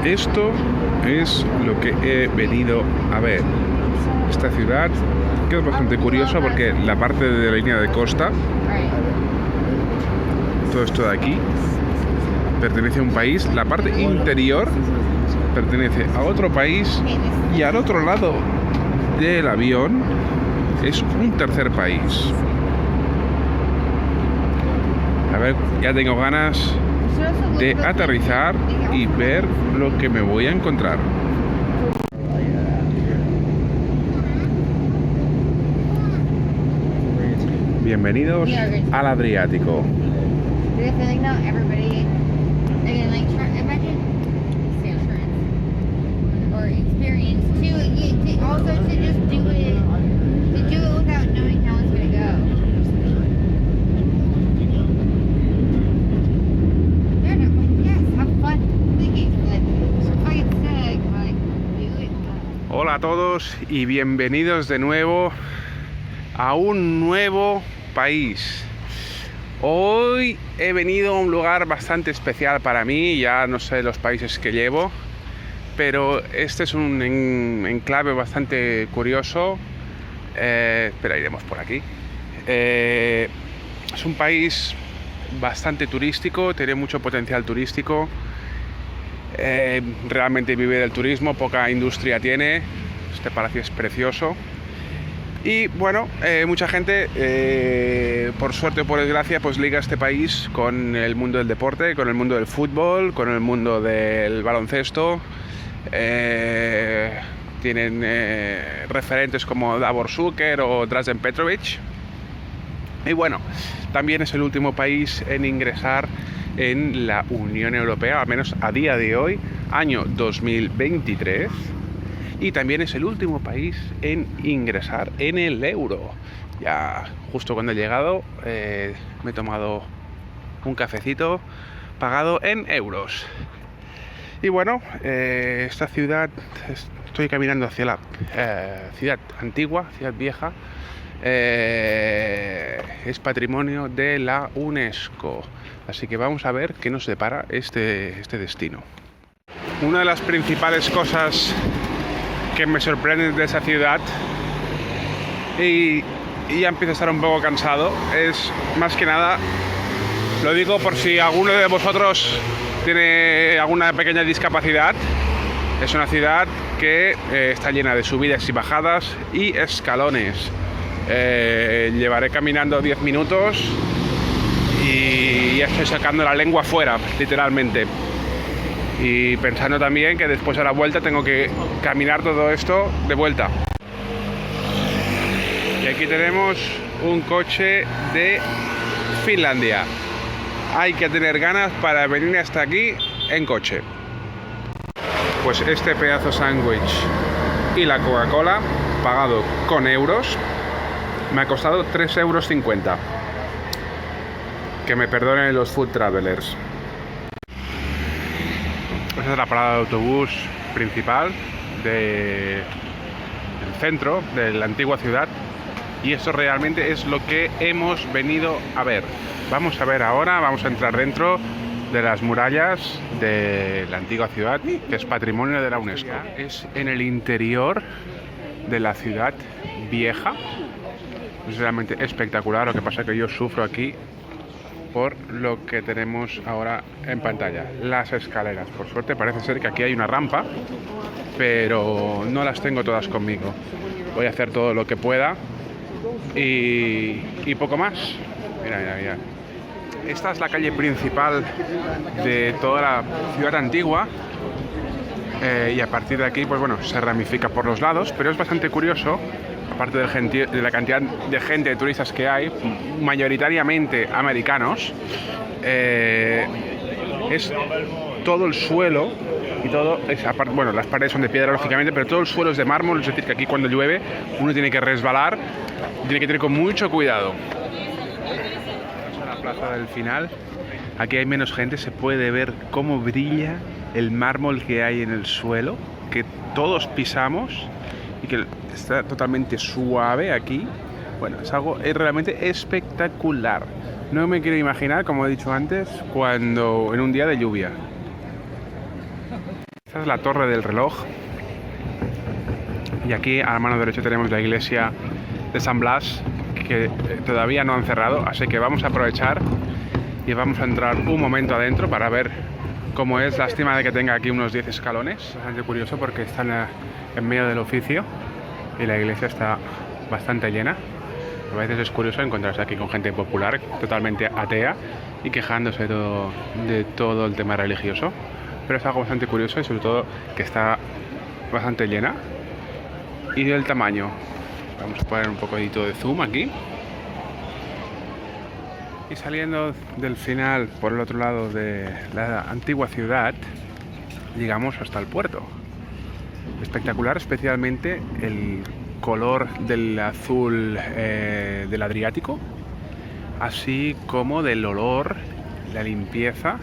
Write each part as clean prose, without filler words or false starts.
Esto es lo que he venido a ver. Esta ciudad, que es bastante curiosa porque la parte de la línea de costa, todo esto de aquí, pertenece a un país. La parte interior pertenece a otro país y al otro lado del avión es un tercer país. A ver, ya tengo ganas de aterrizar y ver lo que me voy a encontrar. Bienvenidos al Adriático. Hola a todos y bienvenidos de nuevo a un nuevo país. Hoy he venido a un lugar bastante especial para mí, ya no sé los países que llevo, pero este es un enclave bastante curioso. Espera, iremos por aquí. Es un país bastante turístico, tiene mucho potencial turístico. Realmente vive del turismo, poca industria tiene. Este palacio es precioso. Y bueno, mucha gente, por suerte o por desgracia, pues liga este país con el mundo del deporte, con el mundo del fútbol, con el mundo del baloncesto. Tienen referentes como Davor Šuker o Dražen Petrović. Y bueno, también es el último país en ingresar en la Unión Europea, al menos a día de hoy, año 2023. Y también es el último país en ingresar en el euro. Ya justo cuando he llegado me he tomado un cafecito pagado en euros. Y bueno, esta ciudad, estoy caminando hacia la ciudad antigua, ciudad vieja. Es patrimonio de la UNESCO. Así que vamos a ver qué nos depara este destino. Una de las principales cosas que me sorprende de esa ciudad, y ya empiezo a estar un poco cansado, es más que nada, lo digo por si alguno de vosotros tiene alguna pequeña discapacidad, es una ciudad que está llena de subidas y bajadas y escalones. Llevaré caminando 10 minutos y ya estoy sacando la lengua fuera, literalmente. Y pensando también que después a la vuelta tengo que caminar todo esto de vuelta. Y aquí tenemos un coche de Finlandia. Hay que tener ganas para venir hasta aquí en coche. Pues este pedazo sándwich y la Coca-Cola, pagado con euros, me ha costado 3,50 euros. Que me perdonen los food travelers. Esta es la parada de autobús principal del centro de la antigua ciudad, y eso realmente es lo que hemos venido a ver. Vamos a ver ahora, vamos a entrar dentro de las murallas de la antigua ciudad, que es patrimonio de la UNESCO. Es en el interior de la ciudad vieja. Es realmente espectacular. Lo que pasa es que yo sufro aquí por lo que tenemos ahora en pantalla, las escaleras. Por suerte parece ser que aquí hay una rampa, pero no las tengo todas conmigo. Voy a hacer todo lo que pueda y poco más. Mira. Esta es la calle principal de toda la ciudad antigua, y a partir de aquí, pues bueno, se ramifica por los lados, pero es bastante curioso. Aparte de la cantidad de gente, de turistas que hay, mayoritariamente americanos, es todo el suelo y todo, bueno, las paredes son de piedra lógicamente, pero todo el suelo es de mármol, es decir que aquí cuando llueve uno tiene que resbalar, tiene que tener con mucho cuidado. Vamos a la plaza del final, aquí hay menos gente, se puede ver cómo brilla el mármol que hay en el suelo, que todos pisamos y que está totalmente suave aquí. Bueno, es realmente espectacular. No me quiero imaginar, como he dicho antes, cuando en un día de lluvia. Esta es la torre del reloj. Y aquí a la mano derecha tenemos la iglesia de San Blas, que todavía no han cerrado, así que vamos a aprovechar y vamos a entrar un momento adentro para ver cómo es. Lástima de que tenga aquí unos 10 escalones, es bastante curioso porque están en medio del oficio y la iglesia está bastante llena. A veces es curioso encontrarse aquí con gente popular totalmente atea y quejándose de todo el tema religioso, pero es algo bastante curioso y sobre todo que está bastante llena. Y del tamaño, vamos a poner un poquito de zoom aquí. Y saliendo del final por el otro lado de la antigua ciudad, llegamos hasta el puerto. Espectacular, especialmente el color del azul del Adriático, así como del olor, la limpieza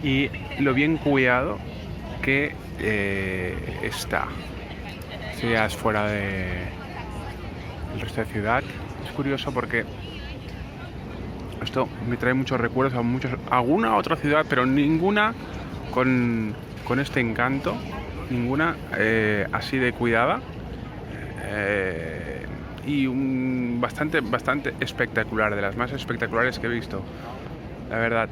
y lo bien cuidado que está. Si ya es fuera del resto de ciudad. Es curioso porque esto me trae muchos recuerdos a alguna otra ciudad, pero ninguna con este encanto, ninguna así de cuidada y bastante espectacular, de las más espectaculares que he visto, la verdad.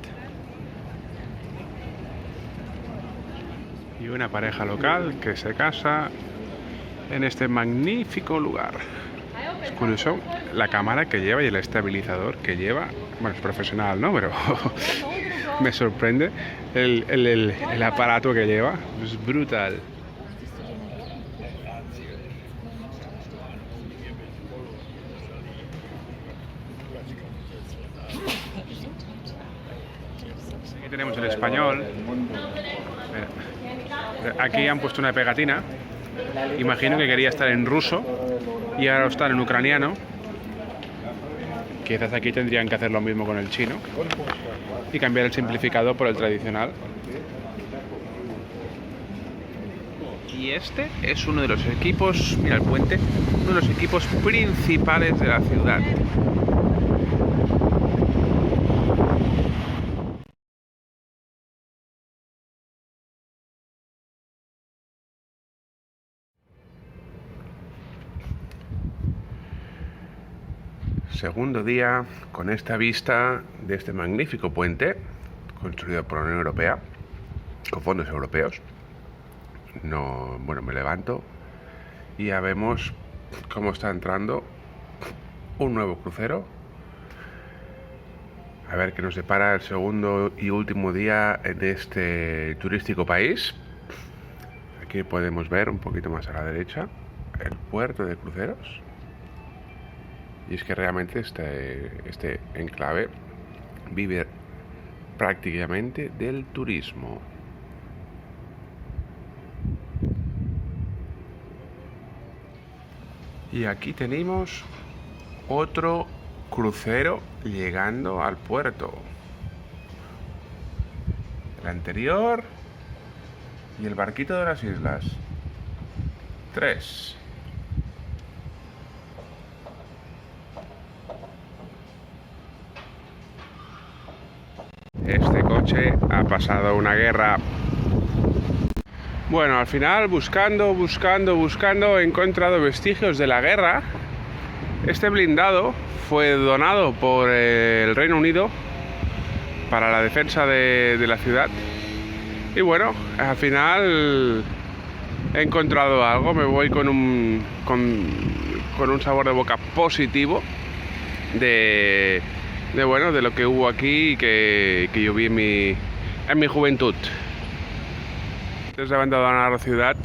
Y una pareja local que se casa en este magnífico lugar. Es curioso la cámara que lleva y el estabilizador que lleva. Bueno, es profesional, ¿no? Pero me sorprende el aparato que lleva. Es brutal. Aquí tenemos el español. Aquí han puesto una pegatina. Imagino que quería estar en ruso y ahora está en ucraniano. Quizás aquí tendrían que hacer lo mismo con el chino y cambiar el simplificado por el tradicional. Y este es uno de los equipos, mira el puente, uno de los equipos principales de la ciudad. Segundo día con esta vista de este magnífico puente construido por la Unión Europea con fondos europeos. Me levanto y ya vemos cómo está entrando un nuevo crucero. A ver qué nos depara el segundo y último día de este turístico país. Aquí podemos ver un poquito más a la derecha el puerto de cruceros. Y es que realmente este enclave vive prácticamente del turismo. Y aquí tenemos otro crucero llegando al puerto. El anterior y el barquito de las islas. 3. Este coche ha pasado una guerra. Bueno, al final buscando, he encontrado vestigios de la guerra. Este blindado fue donado por el Reino Unido para la defensa de la ciudad. Y bueno, al final he encontrado algo. Me voy con un sabor de boca positivo de lo que hubo aquí y que yo vi en mi juventud. Desde haber abandonado la ciudad,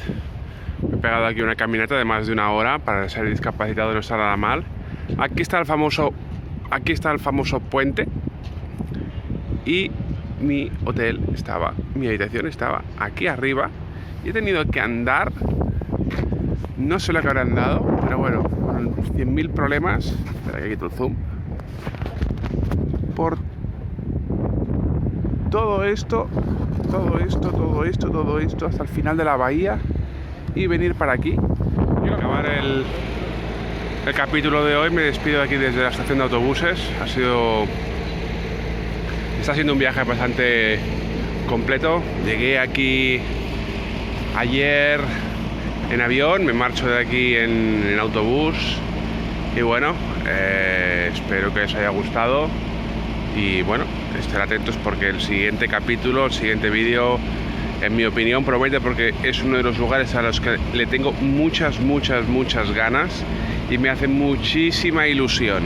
me he pegado aquí una caminata de más de una hora. Para ser discapacitado no está nada mal. Aquí está el famoso puente y mi habitación estaba aquí arriba y he tenido que andar, no sé lo que habré andado, pero bueno, con 100.000 problemas. Espera que quito el zoom. Por todo esto hasta el final de la bahía y venir para aquí. Quiero acabar el capítulo de hoy. Me despido de aquí desde la estación de autobuses. Está siendo un viaje bastante completo. Llegué aquí ayer en avión, me marcho de aquí en autobús y bueno, espero que os haya gustado y bueno, estar atentos porque el siguiente capítulo, el siguiente vídeo, en mi opinión promete porque es uno de los lugares a los que le tengo muchas ganas y me hace muchísima ilusión.